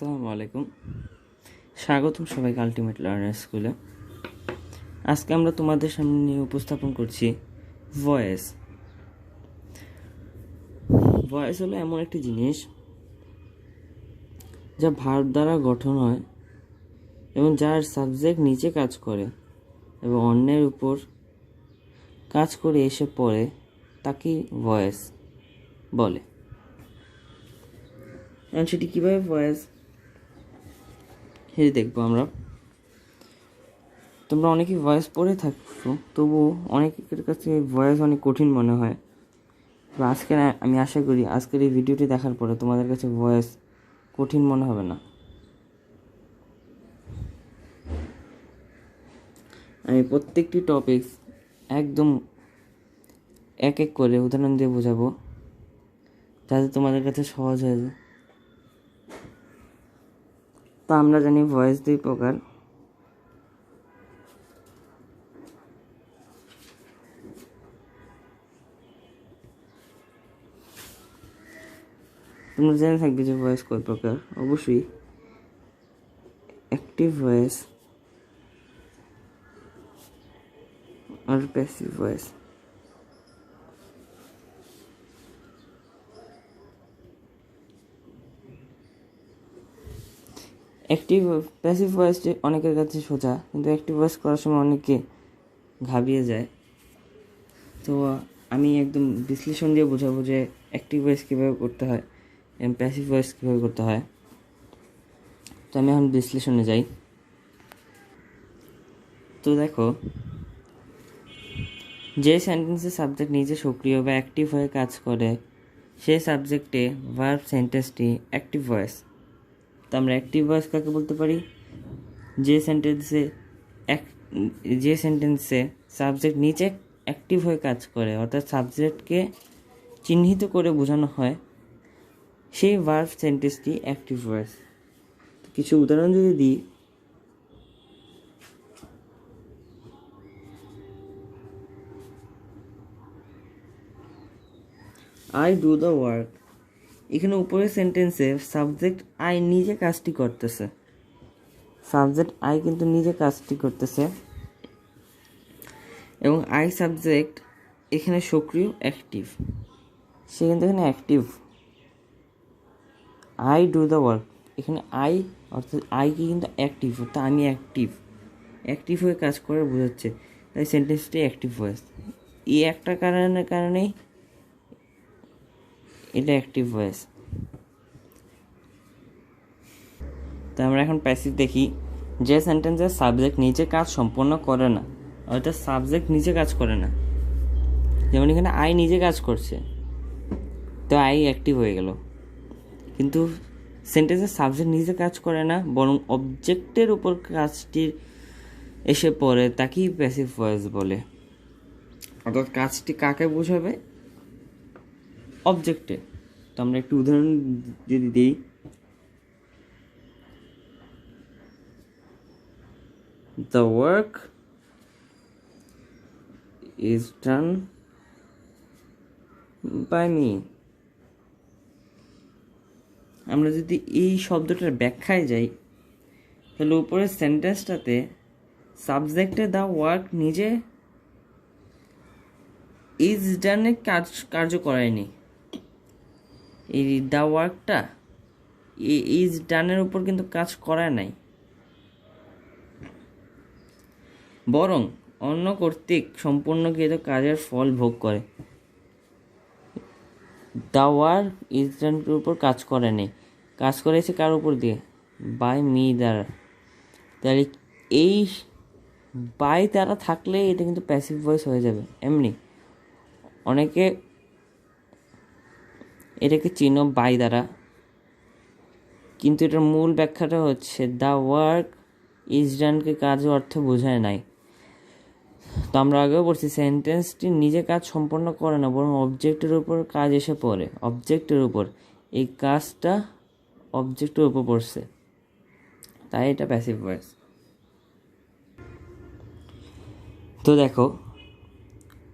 আসসালামু আলাইকুম, স্বাগতম সবাইকে আলটিমেট লার্নার স্কুলে। আজকে আমরা তোমাদের সামনে নিয়ে উপস্থাপন করছি ভয়েস। ভয়েস হলো এমন একটি জিনিস যা ভার্ব দ্বারা গঠন হয় এবং যার সাবজেক্ট নিচে কাজ করে এবং অন্যের উপর কাজ করে এসে পড়ে, তাকেই ভয়েস বলে। এবং সেটি কীভাবে ভয়েস সেটি দেখবো আমরা। তোমরা অনেকেই ভয়েস পড়ে থাকছো, তবুও অনেকের কাছে ভয়েস অনেক কঠিন মনে হয়। তো আমি আশা করি আজকের এই ভিডিওটি দেখার পরে তোমাদের কাছে ভয়েস কঠিন মনে হবে না। আমি প্রত্যেকটি টপিক একদম এক এক করে উদাহরণ দিয়ে বোঝাবো, যাতে তোমাদের কাছে সহজ হয়ে যায়। তো আমরা জানি ভয়েস দুই প্রকার। তোমরা জেনে থাকবে যে ভয়েস কয় প্রকার। অবশ্যই অ্যাক্টিভ ভয়েস আর প্যাসিভ ভয়েস। প্যাসিভ ভয়েসটি অনেকের কাছে সোজা, কিন্তু অ্যাক্টিভ ভয়েস করার সময় অনেকে ঘাবিয়ে যায়। তো আমি একদম বিশ্লেষণ দিয়ে বোঝাবো যে অ্যাক্টিভ ভয়েস কীভাবে করতে হয় এবং প্যাসিভ ভয়েস কীভাবে করতে হয়। তো আমি এখন বিশ্লেষণে যাই। তো দেখো, যে সেন্টেন্সের সাবজেক্ট নিজে সক্রিয় বা অ্যাক্টিভ হয়ে কাজ করে সেই সাবজেক্টে ভার্ব সেন্টেন্সটি অ্যাক্টিভ ভয়েস। তো আমরা অ্যাক্টিভ ভয়েস কাকে বলতে পারি? যে সেন্টেন্সে সাবজেক্ট নিচে অ্যাক্টিভ হয়ে কাজ করে, অর্থাৎ সাবজেক্টকে চিহ্নিত করে বোঝানো হয়, সেই ভার্ব সেন্টেন্সটি অ্যাক্টিভ ভয়েস। কিছু উদাহরণ যদি দিই, আই ডু দ্য ওয়ার্ক। এখানে উপরের সেন্টেন্সে সাবজেক্ট আই নিজে কাজটি করতেছে। সাবজেক্ট আই কিন্তু নিজে কাজটি করতেছে এবং আই সাবজেক্ট এখানে সক্রিয়, অ্যাক্টিভ। সে কিন্তু এখানে active. I do the work, এখানে আই অর্থাৎ আই কি কিন্তু অ্যাক্টিভ, অর্থাৎ আমি অ্যাক্টিভ হয়ে কাজ করে বোঝাচ্ছে, তাই সেন্টেন্সটি অ্যাক্টিভ ভয়েস। এই একটা কারণেই এটা অ্যাক্টিভ ভয়েস। তো আমরা এখন প্যাসিভ দেখি। যে সেন্টেন্সের সাবজেক্ট নিজে কাজ সম্পন্ন করে না, অর্থাৎ সাবজেক্ট নিজে কাজ করে না, যেমন এখানে আই নিজে কাজ করছে, তো আই অ্যাক্টিভ হয়ে গেল। কিন্তু সেন্টেন্সের সাবজেক্ট নিজে কাজ করে না, বরং অবজেক্টের উপর কাজটি এসে পড়ে, তাকেই প্যাসিভ ভয়েস বলে। অর্থাৎ কাজটি কাকে বোঝাবে? অবজেক্টে। তো আমরা একটু উদাহরণ যদি দিই, the work is done by me. আমরা যদি এই শব্দটার ব্যাখ্যায় যাই, তাহলে উপরের সেন্টেন্সটাতে সাবজেক্টে দ্য ওয়ার্ক নিজে ইজ ডানে কার্য করায়নি। এই দ্য ওয়ার্কটা ইজ ডানের উপর কিন্তু কাজ করায় নাই, বরং অন্য কর্তৃক সম্পূর্ণকৃত কাজের ফল ভোগ করে। দ্য ওয়ার্ক ইজ ডানের উপর কাজ করেনি, কাজ করেছে কার উপর দিয়ে? বাই মি দ্বারা। তাহলে এই বাই দ্বারা থাকলে এটা কিন্তু প্যাসিভ ভয়েস হয়ে যাবে। এমনি অনেকে এটাকে চিনো বাই দ্বারা, কিন্তু এটার মূল ব্যাখ্যাটা হচ্ছে দ্য ওয়ার্ক ইজ ডানকে কাজ অর্থে বোঝায় নাই। তো আমরা আগেও বলছি সেন্টেন্সটি নিজে কাজ সম্পন্ন করে না, বরং অবজেক্টের উপর কাজ এসে পড়ে। অবজেক্টের উপর এই কাজটা অবজেক্টের উপর পড়ছে, তাই এটা প্যাসিভ ভয়েস। তো দেখো,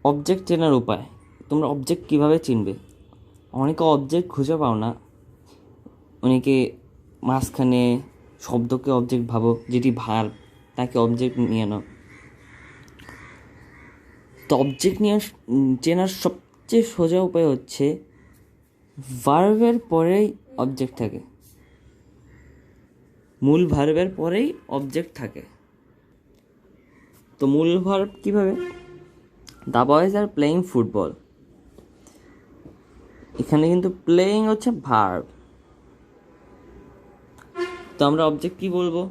অবজেক্ট চেনার উপায়। তোমরা অবজেক্ট কিভাবে চিনবে? অনেকে অবজেক্ট খুঁজে পাও না, অনেকে মাঝখানে শব্দকে অবজেক্ট ভাবো, যেটি ভার্ব তাকে অবজেক্ট নিয়ে নাও। তো অবজেক্ট নিয়ে চেনার সবচেয়ে সোজা উপায় হচ্ছে ভার্বের পরেই অবজেক্ট থাকে, মূল ভার্বের পরেই অবজেক্ট থাকে। তো মূল ভার্ব কীভাবে? The boys are playing football, এখানে কিন্তু প্লেয়িং হচ্ছে ভার্ব, তো আমরা অবজেক্ট কি বলবো?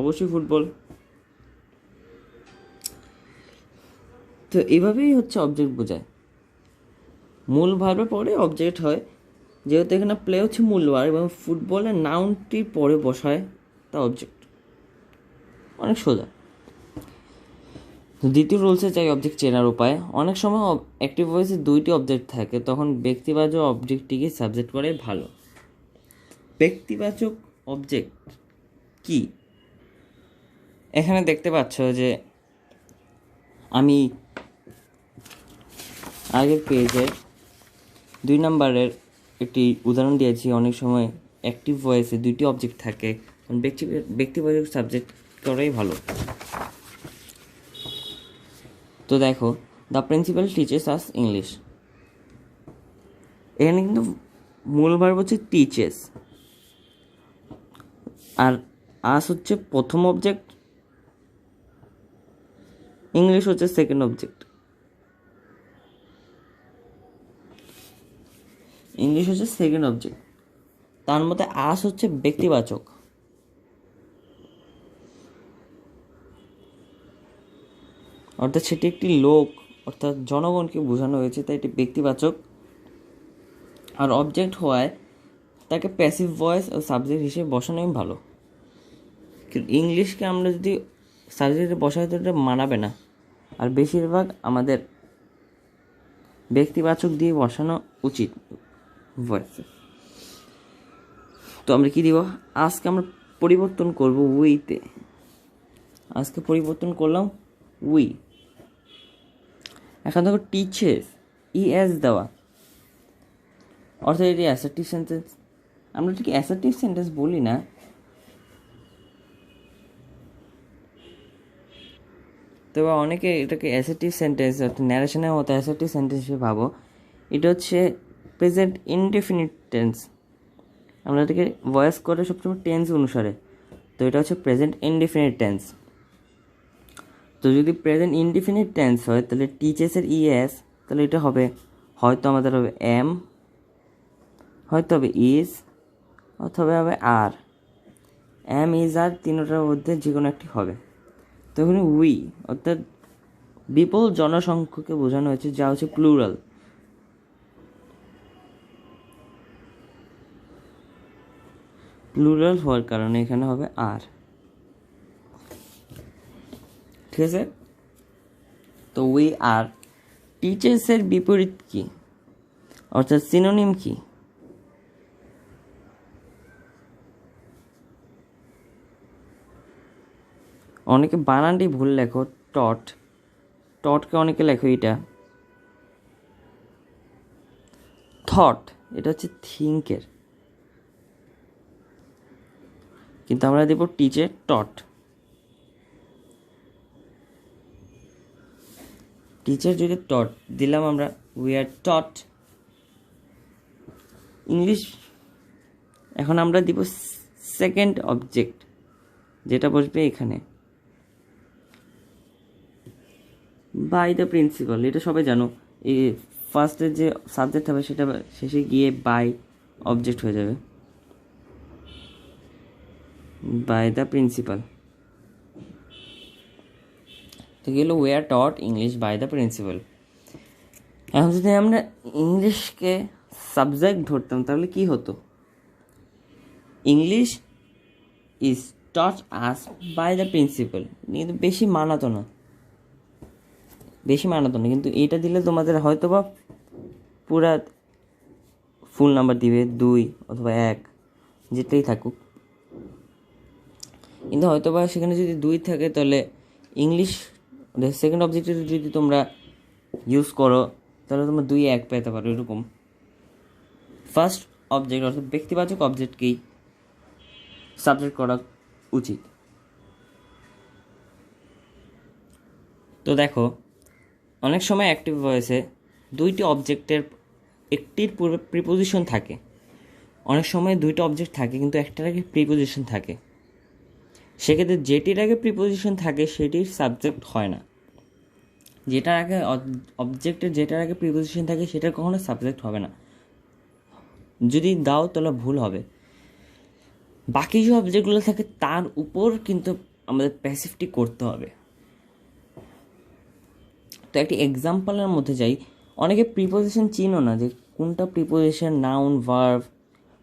অবশ্যই ফুটবল। তো এইভাবেই হচ্ছে অবজেক্ট বোঝায়, মূল ভার্বের পরে অবজেক্ট হয়। যেহেতু এখানে প্লে হচ্ছে মূল ভার্ব এবং ফুটবলের নাউনটির পরে বসায় তা অবজেক্ট, অনেক সোজা। দ্বিতীয় রুলসে চাই অবজেক্ট চেনার উপায়। অনেক সময় অ্যাক্টিভ ভয়েসে দুইটি অবজেক্ট থাকে, তখন ব্যক্তিবাচক অবজেক্টটিকে সাবজেক্ট করে ভালো। ব্যক্তিবাচক অবজেক্ট কি? এখানে দেখতে পাচ্ছ যে আমি আগের পেজে 2 নম্বরের একটি উদাহরণ দিয়েছি। অনেক সময় অ্যাক্টিভ ভয়েসে দুইটি অবজেক্ট থাকে, ব্যক্তিবাচক সাবজেক্ট করাই ভালো। তো দেখো, the principal teaches us English, এখানে কিন্তু মূল ভার্ব হচ্ছে টিচেস, আর আস হচ্ছে প্রথম অবজেক্ট, ইংলিশ হচ্ছে সেকেন্ড অবজেক্ট। ইংলিশ হচ্ছে সেকেন্ড অবজেক্ট, তার মধ্যে আস হচ্ছে ব্যক্তিবাচক। অর্থাৎ সেটি একটি লোক, অর্থাৎ জনগণকে বোঝানো হয়েছে, তাই এটি ব্যক্তিবাচক। আর অবজেক্ট হওয়ায় তাকে প্যাসিভ ভয়েস ও সাবজেক্ট হিসেবে বসানোই ভালো। কিন্তু ইংলিশকে আমরা যদি সাবজেক্টে বসাই তো এটা মানাবে না, আর বেশিরভাগ আমাদের ব্যক্তিবাচক দিয়ে বসানো উচিত ভয়েসে। তো আমরা কি দিব? আজকে আমরা পরিবর্তন করব উইতে, আজকে পরিবর্তন করলাম উই। এখন দেখো টিচেস, ইএস দেওয়া, অর্থাৎ এটি অ্যাসার্টিভ সেন্টেন্স। আমরা ঠিক অ্যাসার্টিভ সেন্টেন্স বলি না, তবে অনেকে এটাকে অ্যাসার্টিভ সেন্টেন্স, অর্থাৎ ন্যারেশনের মতো অ্যাসার্টিভ সেন্টেন্স হিসেবে ভাবো। এটা হচ্ছে প্রেজেন্ট ইনডেফিনিট টেন্স, আমরা এটাকে ভয়েস করে সবসময় টেন্স অনুসারে। তো এটা হচ্ছে প্রেজেন্ট ইনডেফিনিট টেন্স। তো যদি প্রেজেন্ট ইনডেফিনিট টেন্স হয় তাহলে টিচেসের ইএস, তাহলে এটা হবে হয়তো আমাদের হবে এম, হয়তো হবে ইজ, অথবা হবে আর। এম, ইজ, আর তিনটার মধ্যে যে কোনো একটি হবে। তো এখানে উই অর্থাৎ বিপুল জনসংখ্যাকে বোঝানো হয়েছে, যা হচ্ছে প্লুরাল। প্লুরাল হওয়ার কারণে এখানে হবে আর। ঠিক আছে? তো উই আর। টিচার্সের বিপরীত কি, অর্থাৎ সিনোনিম কি? অনেকে বানানটি ভুল লেখো, টট, টটকে অনেকে লেখো এটা থট, এটা হচ্ছে থিঙ্কের, কিন্তু আমরা দেব টিচার টট। টিচার যদি টট দিলাম আমরা, উই আর টট ইংলিশ। এখন আমরা দিব সেকেন্ড অবজেক্ট, যেটা বসবে এখানে, বাই দ্য প্রিন্সিপাল। এটা সবাই জানো, এই ফার্স্টের যে সাবজেক্ট হবে সেটা শেষে গিয়ে বাই অবজেক্ট হয়ে যাবে, বাই দ্য প্রিন্সিপাল। তো গেল we are taught English by the principal. এখন যদি আমরা ইংলিশকে সাবজেক্ট ধরতাম তাহলে কি হতো? English is taught us by the principal. কিন্তু বেশি মানাতো না, কিন্তু এটা দিলে তোমাদের হয়তো বা পুরা ফুল নাম্বার দিবে 2 অথবা 1, যেটাই থাকুক। কিন্তু হয়তো বা সেখানে যদি 2 থাকে তাহলে ইংলিশ সেকেন্ড অবজেক্টে যদি তোমরা ইউজ করো তাহলে তোমরা 2, 1 পেতে পারো এরকম। ফার্স্ট অবজেক্ট অর্থাৎ ব্যক্তিবাচক অবজেক্ট কি? সাবজেক্ট করা উচিত। তো দেখো, অনেক সময় অ্যাক্টিভ ভয়েসে দুইটি অবজেক্টের একটির পূর্বে প্রিপোজিশন থাকে, অনেক সময় দুইটা অবজেক্ট থাকে কিন্তু একটার আগে প্রিপোজিশন থাকে। সেক্ষেত্রে যেটির আগে প্রিপোজিশন থাকে সেটির সাবজেক্ট হয় না, যেটার আগে অবজেক্টের যেটার আগে প্রিপোজিশন থাকে সেটার কখনো সাবজেক্ট হবে না। যদি দাও তাহলে ভুল হবে। বাকি যে অবজেক্টগুলো থাকে তার উপর কিন্তু আমাদের প্যাসিভটি করতে হবে। তো একটি এক্সাম্পলের মধ্যে যাই। অনেকে প্রিপোজিশন চিনো না, যে কোনটা প্রিপোজিশন, নাউন, ভার্ব।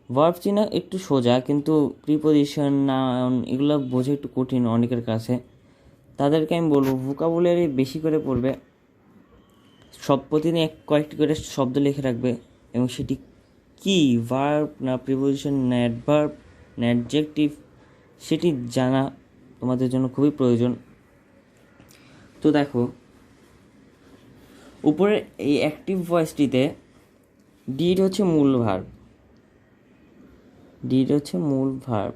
ভার্ব চিনা একটু সোজা, কিন্তু প্রিপোজিশন, নাউন এগুলো বোঝা একটু কঠিন অনেকের কাছে। তাদেরকে আমি বলবো ভোকাবুলারি বেশি করে পড়বে, সব প্রতিদিন কয়েকটি করে শব্দ লিখে রাখবে, এবং সেটি কি ভার্ব না প্রিপোজিশন না অ্যাডভার্ব না অ্যাডজেক্টিভ সেটি জানা তোমাদের জন্য খুবই প্রয়োজন। তো দেখো, উপরে এই অ্যাক্টিভ ভয়েসটিতে ডিড হচ্ছে মূল ভার্ব, ডিড হচ্ছে মূল ভার্ব।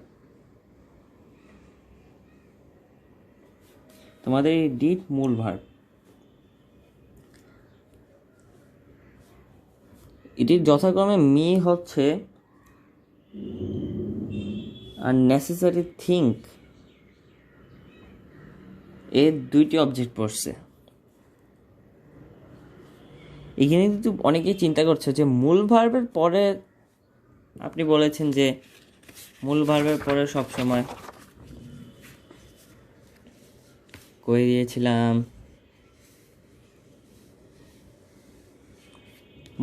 তোমাদের এই ডিড মূল ভার্ব, এটির যথাক্রমে মি হচ্ছে আর নেসেসারি থিঙ্ক, এর দুইটি অবজেক্ট পড়ছে। এখানে কিন্তু অনেকেই চিন্তা করছে যে মূল ভার্বের পরে, আপনি বলেছেন যে মূল ভার্বের পরে সবসময় কই দিয়েছিলাম,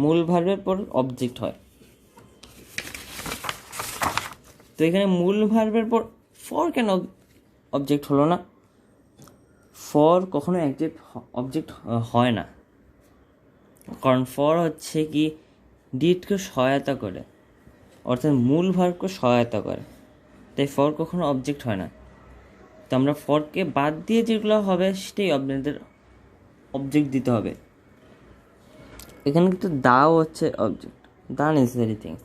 মূল ভার্বের পর অবজেক্ট হয়। তো এখানে মূল ভার্বের পর ফর কেন অবজেক্ট হলো না? ফর কখনো অবজেক্ট হয় না, কারণ ফর হচ্ছে কি ডিডকে সহায়তা করে, অর্থাৎ মূল ভার্বকে সহায়তা করে, তাই ফর কখনো অবজেক্ট হয় না। তো আমরা ফরকে বাদ দিয়ে যেগুলো হবে সেটাই আপনাদের অবজেক্ট দিতে হবে। এখানে কিন্তু দাও হচ্ছে অবজেক্ট, দা নেসেসারি থিংস।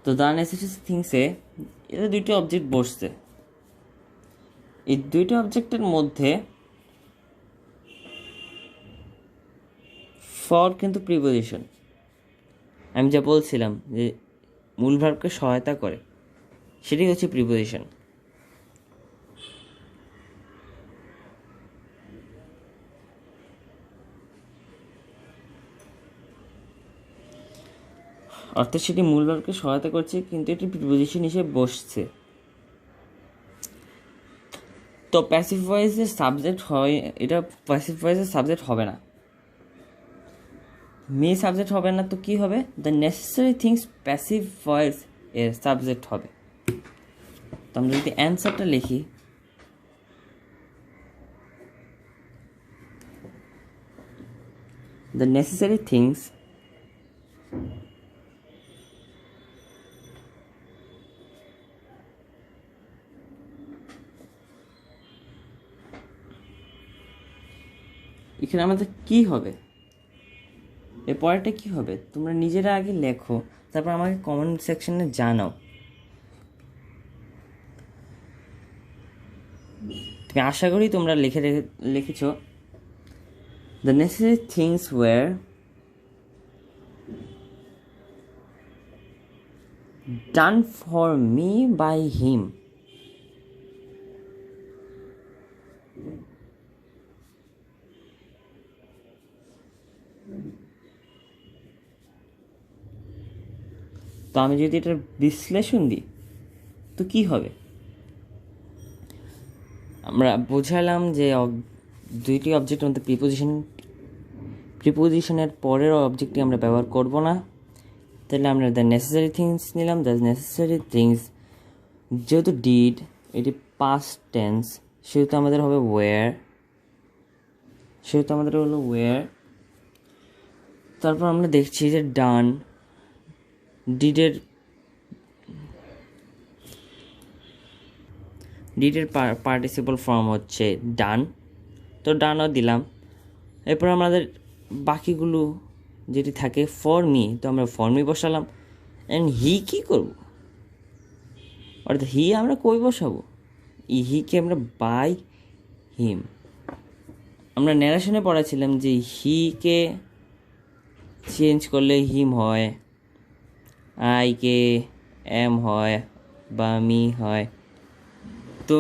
তো দা নেসেসারি থিংসে এরা দুইটি অবজেক্ট বসছে। এই দুইটি অবজেক্টের মধ্যে ফর কিন্তু প্রিপোজিশন, আমি যা বলছিলাম যে মূল ভার্বকে সহায়তা করে, সেটাই হচ্ছে প্রিপোজিশন। অর্থাৎ সেটি মূল ভার্বকে সহায়তা করছে কিন্তু এটি প্রিপোজিশন হিসেবে বসছে। তো প্যাসিভ ভয়েসের সাবজেক্ট হয়, এটা প্যাসিভ ভয়েসের সাবজেক্ট হবে না, মি সাবজেক্ট হবে না, তো কি হবে? The necessary things passive voice এর সাবজেক্ট হবে। তো আমরা যদি অ্যান্সারটা লিখি, দ্য নেসেসারি থিংস এখানে আমাদের কি হবে, এর পরেরটা কি হবে তোমরা নিজেরা আগে লেখো, তারপর আমাকে কমেন্ট সেকশনে জানাও। তুমি আশা করি তোমরা লিখেছো the necessary things were done for me by him. তো আমি যদি এটার বিশ্লেষণ দিই তো কি হবে? আমরা বোঝালাম যে দুইটি অবজেক্টের মধ্যে প্রিপোজিশনের পরের অবজেক্টটি আমরা ব্যবহার করব না। তাহলে আমরা দ্য নেসেসারি থিংস নিলাম। দ্য নেসেসারি থিংস যেহেতু ডিড, এটি পাস্ট টেন্স, সেহেতু আমাদের হবে ওয়্যার, তারপর আমরা দেখছি যে ডান, ডিডের পার্টিসিপল ফর্ম হচ্ছে ডান, তো ডানও দিলাম। এরপর আমাদের বাকিগুলো যেটি থাকে ফর মি, তো আমরা ফর মি বসালাম। অ্যান্ড হি কী করব? অর্থাৎ হি আমরা কই বসাবো, হিকে আমরা বাই হিম। আমরা ন্যারেশনে পড়াছিলাম যে হিকে চেঞ্জ করলে হিম হয়, আইকে এম হয় বা মি হয়। তো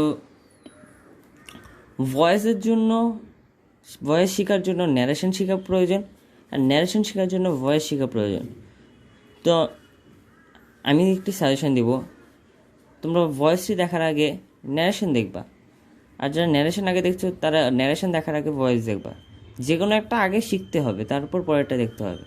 ভয়েসের জন্য, ভয়েস শেখার জন্য ন্যারেশন শেখা প্রয়োজন, আর ন্যারেশন শেখার জন্য ভয়েস শেখা প্রয়োজন। তো আমি একটি সাজেশন দিব, তোমরা ভয়েসটি দেখার আগে ন্যারেশন দেখবা, আর যারা ন্যারেশন আগে দেখছো তারা ন্যারেশন দেখার আগে ভয়েস দেখবা। যে কোনো একটা আগে শিখতে হবে, তারপর পরেরটা দেখতে হবে।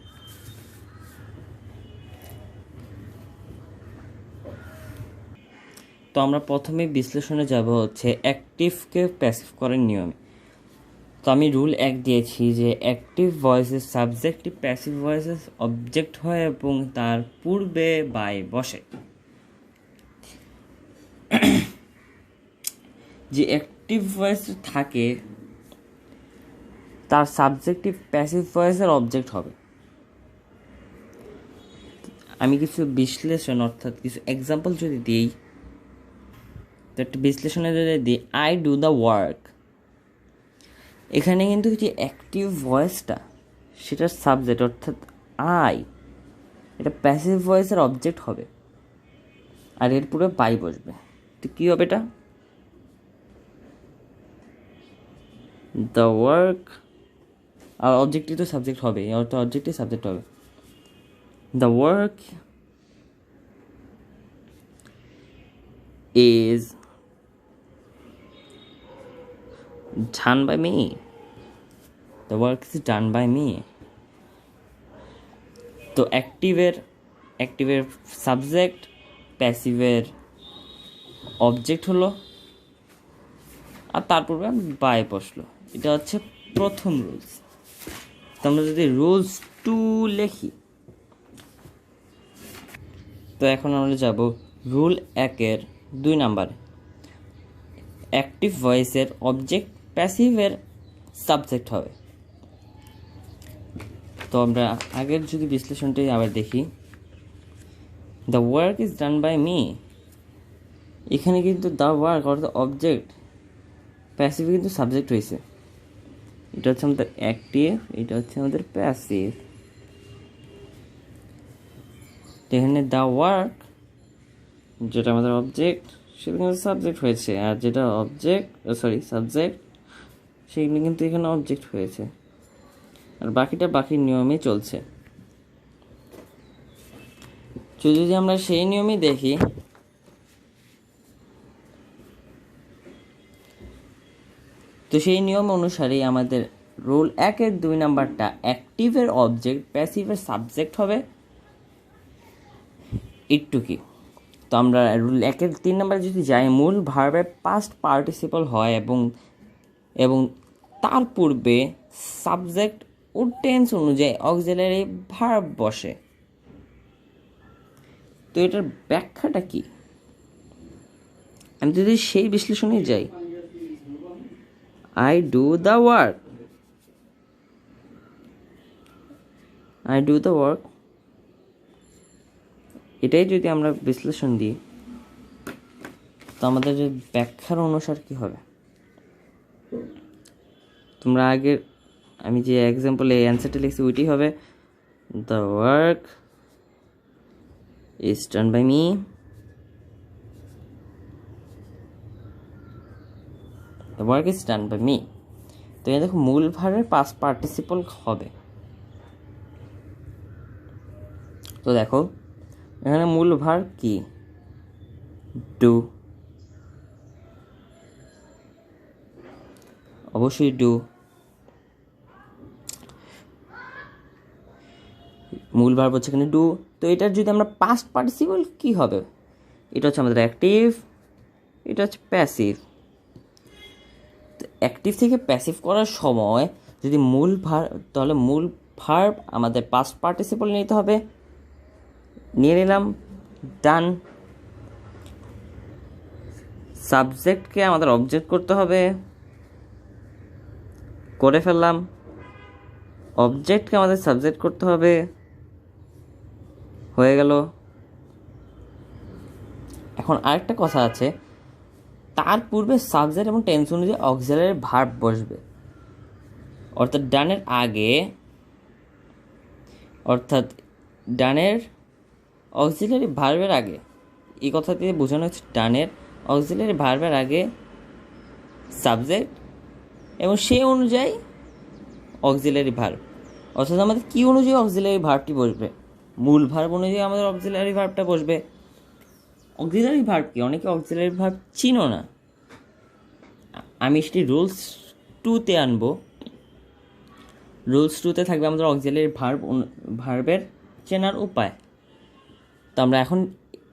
তো আমরা প্রথমে বিশ্লেষণে যাব হচ্ছে অ্যাক্টিভকে প্যাসিভ করার নিয়মে। তো আমি রুল 1 দিয়েছি যে অ্যাক্টিভ ভয়েসের সাবজেক্টিভ প্যাসিভ ভয়েসেস অবজেক্ট হয় এবং তার পূর্বে বাই বসে। যে অ্যাক্টিভ ভয়েস থাকে তার সাবজেক্টিভ প্যাসিভ ভয়েসের অবজেক্ট হবে। আমি কিছু বিশ্লেষণ অর্থাৎ কিছু এক্সাম্পল যদি দিই, তো একটা বিশ্লেষণে যদি দিই আই ডু দ্য ওয়ার্ক, এখানে কিন্তু যে অ্যাক্টিভ ভয়েসটা সেটার সাবজেক্ট অর্থাৎ আই, এটা প্যাসিভ ভয়েসের অবজেক্ট হবে আর এর পুরো বাই বসবে। তো কী হবে এটা, দ্য ওয়ার্ক, আর অবজেক্টই তো সাবজেক্ট হবে, অর্থাৎ অবজেক্টই সাবজেক্ট হবে। The work is done by me. The work is done by me. তো অ্যাক্টিভের সাবজেক্ট, প্যাসিভের অবজেক্ট হলো, আর তারপর বাই বসলো। এটা হচ্ছে প্রথম রুলস। তো আমরা যদি রুলস 2 লিখি, তো এখন আমরা যাব রুল 1-এর 2 নাম্বার, অ্যাক্টিভ ভয়েসের অবজেক্ট প্যাসিভের সাবজেক্ট হবে। তো আমরা আগের যদি বিশ্লেষণটাই আবার দেখি, the work is done by me, এখানে কিন্তু দ্য ওয়ার্ক অর্থাৎ অবজেক্ট, প্যাসিভ কিন্তু সাবজেক্ট হয়েছে। এটা হচ্ছে আমাদের অ্যাক্টিভ, এটা হচ্ছে আমাদের প্যাসিভ। এখানে দ্য ওয়ার্ক যেটা আমাদের অবজেক্ট সেটা কিন্তু সাবজেক্ট হয়েছে, আর যেটা সাবজেক্ট সেগুলো কিন্তু এখানে অবজেক্ট হয়েছে, আর বাকিটা বাকি নিয়মে চলছে। যদি আমরা সেই নিয়মই দেখি, তো সেই নিয়ম অনুসারেই আমাদের রুল 1-এর 2 নাম্বারটা অ্যাক্টিভের অবজেক্ট প্যাসিভের সাবজেক্ট হবে। একটু কি, তো আমরা রুল 1-এর 3 নাম্বার যদি যাই, মূল ভার্বের পাস্ট পার্টিসিপল হয় এবং তার পূর্বে সাবজেক্ট ও টেন্স অনুযায়ী অক্সিলারি ভার্ব বসে। তো এটার ব্যাখ্যাটা কি, আমি যদি সেই বিশ্লেষণে যাই, আই ডু দ্য ওয়ার্ক, এটাই যদি আমরা বিশ্লেষণ দিই, তো আমাদের যে ব্যাখ্যার অনুসার কি হবে, তোমরা আগে আমি যে এক্সাম্পলে এই অ্যান্সারটা লিখছি ওইটি হবে, the work is done by me, the work is done by me. তো এই দেখো মূল ভার্বের পাস্ট পার্টিসিপল হবে। তো দেখো এখানে মূল ভার্ব কি, ডু, অবশ্যই ডু। মূল ভার্ব হচ্ছে এখানে ডু। তো এটার যদি আমরা পাস্ট পার্টিসিপল কি হবে, এটা হচ্ছে আমাদের অ্যাক্টিভ, এটা হচ্ছে প্যাসিভ। তো অ্যাক্টিভ থেকে প্যাসিভ করার সময় যদি মূল ভার্ব, তাহলে মূল ভার্ব আমাদের পাস্ট পার্টিসিপল নিতে হবে, নিয়ে নিলাম, ডান। সাবজেক্টকে আমাদের অবজেক্ট করতে হবে, করে ফেললাম। অবজেক্টকে আমাদের সাবজেক্ট করতে হবে, হয়ে গেল। এখন আরেকটা কথা আছে, তার পূর্বে সাবজেক্ট এবং টেন্স অনুযায়ী অক্সিলারি ভার্ব বসবে। অর্থাৎ ডানের অক্সিলারি ভার্বের আগে, এই কথা দিয়ে বোঝানো হচ্ছে ডানের অক্সিলারি ভার্বের আগে সাবজেক্ট এবং সেই অনুযায়ী অক্সিলারি ভার্ব। অর্থাৎ আমাদের কী অনুযায়ী অক্সিলারি ভার্বটি বসবে, মূল ভার্ব অনুযায়ী আমাদের অক্সিলারি ভার্বটা বসবে। অক্সিলারি ভার্ব কি, অনেকে অক্সিলারি ভার্ব চিনো না, আমি সেটি রুলস 2-তে আনবো। রুলস 2-তে থাকবে আমাদের অক্সিলারি ভার্বের চেনার উপায়। তো আমরা এখন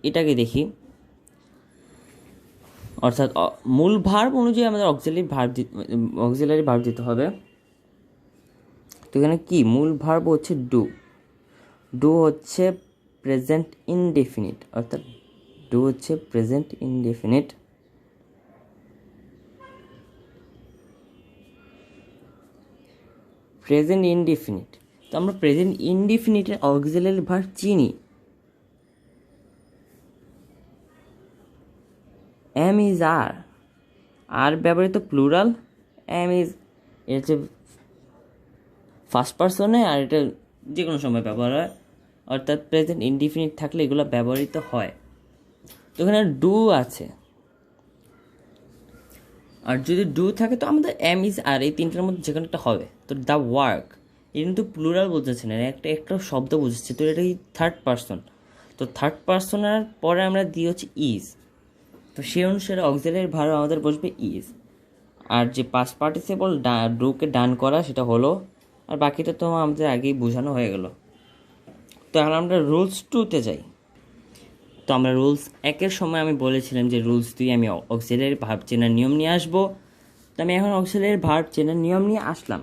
এটাকে দেখি। অর্থাৎ মূল ভার্ব অনুযায়ী আমাদের অক্সিলারি ভার্ব দিতে হবে। তো এখানে কি মূল ভার্ব হচ্ছে ডু হচ্ছে প্রেজেন্ট ইনডেফিনিট, অর্থাৎ ডু হচ্ছে প্রেজেন্ট ইনডেফিনিট। প্রেজেন্ট ইনডেফিনিট, তো আমরা প্রেজেন্ট ইনডেফিনিটের অক্সিলারি ভার্ব চিনি। এম ইজ আর ব্যবহৃত প্লুরাল, এম ইজ এর হচ্ছে ফার্স্ট পারসনে, আর এটা যে কোনো সময় ব্যবহার হয়। অর্থাৎ প্রেজেন্ট ইনডিফিনিট থাকলে এগুলো ব্যবহৃত হয়। তো এখানে ডু আছে, আর যদি ডু থাকে তো আমাদের এম ইজ আর এই তিনটার মধ্যে যে কোনো একটা হবে। তো দ্য ওয়ার্ক, এটা কিন্তু প্লুরাল বোঝাচ্ছে না, একটা শব্দ বোঝাচ্ছে। তো এটা কি থার্ড পারসন, তো থার্ড পারসনের পরে আমরা দিই হচ্ছে ইজ। তো সেই অনুসারে অক্সিলারি ভার্ব আমাদের বসবে ইজ। আর যে পাস্ট পার্টিসিপল ডুকে ডান করা সেটা হলো, আর বাকিটা তো আমাদের আগেই বোঝানো হয়ে গেল। তো এখন আমরা রুলস 2-তে যাই। তো আমরা রুলস 1-এর সময় আমি বলেছিলাম যে রুলস 2 আমি অক্সিলারি ভার্ব চেনার নিয়ম নিয়ে আসবো। তো আমি এখন অক্সিলারি ভার্ব চেনার নিয়ম নিয়ে আসলাম।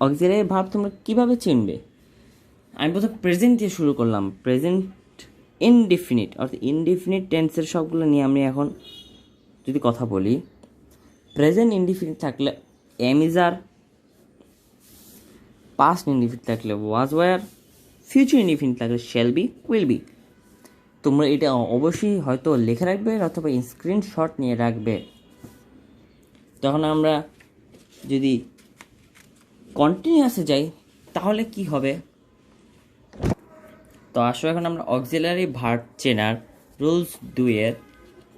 অক্সিলারি ভার্ব তোমরা কীভাবে চিনবে, আমি প্রথম প্রেজেন্ট দিয়ে শুরু করলাম। প্রেজেন্ট ইনডিফিনিট অর্থাৎ ইনডিফিনিট টেন্সের সবগুলো নিয়ে আমি এখন যদি কথা বলি, প্রেজেন্ট ইনডিফিনিট থাকলে am is are, past indefinite থাকলে ওয়াজ ওয়ার, ফিউচার ইনডিফিনিট থাকলে শ্যাল বি উইল বি। তোমরা এটা অবশ্যই হয়তো লিখে রাখবে অথবা স্ক্রিনশট নিয়ে রাখবে। তখন আমরা যদি কন্টিনিউয়াসে যাই তাহলে কি হবে। তো আসো এখন আমরা অক্সিলারি ভার্ব চেনার রুলস 2-এর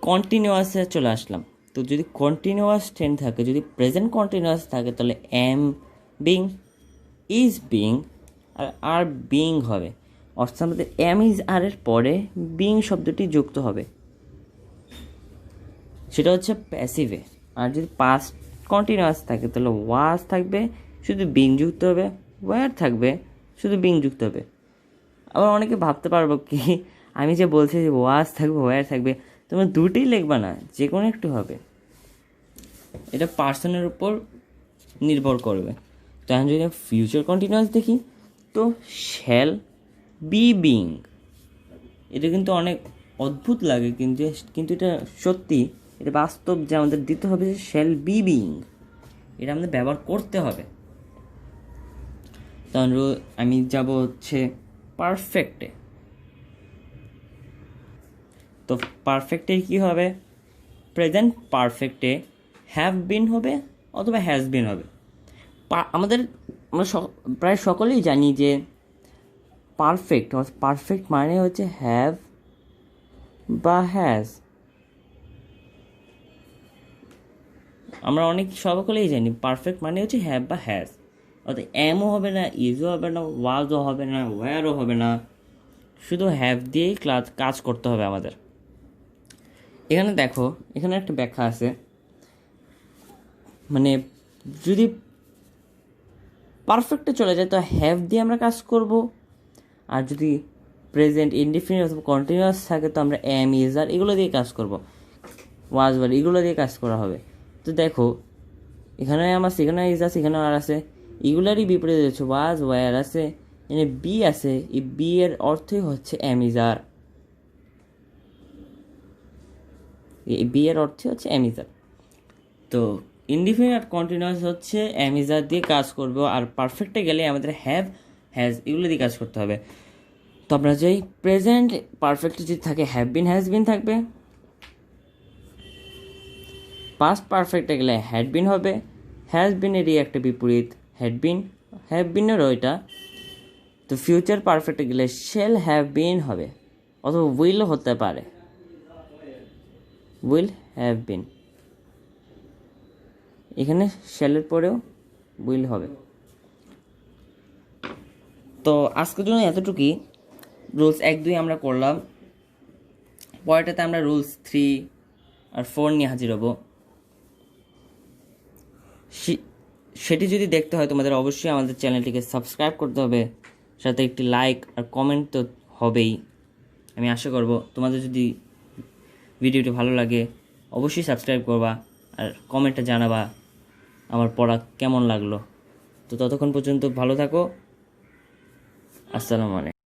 কন্টিনিউয়াসে চলে আসলাম। তো যদি কন্টিনিউয়াস টেন্স থাকে, যদি প্রেজেন্ট কন্টিনিউয়াস থাকে, তাহলে am being, is being are being হবে। অর্থাৎ আমাদের এম ইজ আর এর পরে বিং শব্দটি যুক্ত হবে, সেটা হচ্ছে প্যাসিভে। আর যদি পাস্ট কন্টিনিউয়াস থাকে তাহলে ওয়াজ থাকবে, শুধু বিং যুক্ত হবে, ওয়ার থাকবে, শুধু বিং যুক্ত হবে। আবার অনেকে ভাবতে পারবো কি, আমি যে বলছি যে ওয়াজ থাকবে ওয়ার থাকবে, তোমরা দুটোই লিখবা না, যে কোনো একটু হবে। এটা পার্সনের উপর নির্ভর করবে। তো এখন যদি ফিউচার কন্টিনিউয়াস দেখি, তো শ্যাল বি বিং, এটা কিন্তু অনেক অদ্ভুত লাগে, কিন্তু এটা সত্যি, এটা বাস্তব যে আমাদের দিতে হবে যে শ্যাল বি বিং, এটা আমাদের ব্যবহার করতে হবে। তখন আমি যাব হচ্ছে পারফেক্টে। তো পারফেক্টে কি হবে, প্রেজেন্ট পারফেক্টে হ্যাভ বিন হবে অথবা হ্যাজ বিন হবে। আমরা প্রায় সকলেই জানি যে পারফেক্ট মানে হচ্ছে হ্যাভ বা হ্যাজ। আমরা সকলেই জানি পারফেক্ট মানে হচ্ছে হ্যাভ বা হ্যাজ। অর্থাৎ এমও হবে না, ইজও হবে না, ওয়াজও হবে না, ওয়ারও হবে না, শুধু হ্যাভ দিয়েই কাজ করতে হবে আমাদের। এখানে দেখো, এখানে একটা ব্যাখ্যা আছে, মানে যদি পারফেক্টে চলে যায় তো হ্যাভ দিয়ে আমরা কাজ করব, আর যদি প্রেজেন্ট ইনডিফিনিট অথবা কন্টিনিউয়াস থাকে তো আমরা এম ইজ আর এগুলো দিয়ে কাজ করব, ওয়াজ ওয়ার এগুলো দিয়ে কাজ করা হবে। তো দেখো এখানে আমার সেখানে ইজ আছে, এখানে আর আছে, এগুলারই বিপরীতে হচ্ছে ওয়াজ ওয়ার আছে, এখানে বি আছে, এই বি এর অর্থই হচ্ছে এম ইজ আর, এই বি এর অর্থই হচ্ছে এম ইজ আর। তো ইনডিফিনিট আর কন্টিনিউয়াস হচ্ছে এম ইজ আর দিয়ে কাজ করবো, আর পারফেক্টে গেলে আমাদের হ্যাভ হ্যাজ এগুলো দিয়ে কাজ করতে হবে। তো আমরা যেই প্রেজেন্ট পারফেক্ট যদি থাকে হ্যাভ বিন হ্যাজ বিন থাকবে, পাস্ট পারফেক্টে গেলে হ্যাড বিন হবে, হ্যাজ বিনেরই একটা বিপরীত হ্যাড বিন, হ্যাভ বিনেরও এটা। তো ফিউচার পারফেক্টে গেলে শেল হ্যাভ বিন হবে, অথবা উইলও হতে পারে, উইল হ্যাভ বিন। এখানে শেলের পরেও উইল হবে। তো আজকের জন্য এতটুকুই। রুলস 1-2 আমরা করলাম, পরেরটাতে আমরা রুলস 3 আর 4 নিয়ে হাজির হব। সেটি যদি দেখতে হয় তোমাদের অবশ্যই আমাদের চ্যানেলটিকে সাবস্ক্রাইব করতে হবে, সাথে একটি লাইক আর কমেন্ট তো হবেই। আমি আশা করব তোমাদের যদি ভিডিওটি ভালো লাগে অবশ্যই সাবস্ক্রাইব করবা আর কমেন্টে জানাবা আমার পড়া কেমন লাগলো। তো ততক্ষণ পর্যন্ত ভালো থাকো। আসসালামু আলাইকুম।